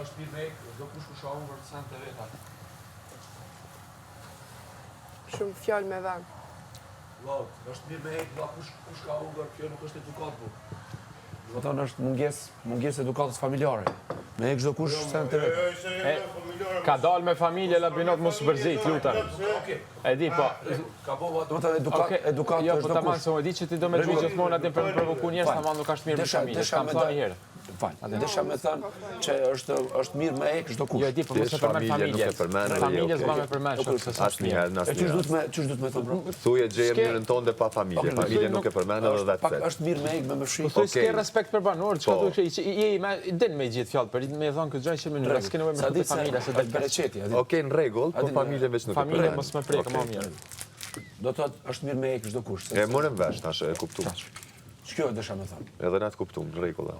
është mirë me do kush ku shohun për sen të veta. Shumë fjalë me vend. Vau, është mirë me do kush ka humbur, kjo nuk është edukat bu. Do të thonë është mungesë edukatës familjare. Me çdo kush sen të vetë. Ka dalë me familje labinot mos bërzit, lutem. E di po. Ka bëu Do të thonë edukat Jo, është po çdo tamam kush. se u di që ti do me gjuhë gjithmonë atë për të provokuar njerëz, tamam nuk është mirë me familje, kam thënë një herë. Desha me thënë që është mirë me çdo kush. Jo, e di, po mos e përmend familje. Familje s'ma me përmend shumë se Asnjëherë, Ç'është duhet me thënë bro? Thuje gjejmë mënyrën tonë dhe pa familje. Familje nuk e përmend edhe vetë. Pak është mirë me me fshi. Po thuaj s'ke respekt për banor, çka do të thëj, je me din me gjithë fjalë, për me thon këtë gjë që më nuk s'ke nevojë me këtë familje se do të bereqeti. Okej, në rregull, po familje veç nuk e përmend. familje mos më prek më mirë. Do të thotë është mirë me çdo kush. E morëm vesh tash, e kuptoj. Ç'kjo desha me thënë? Edhe na të kuptum, në rregull.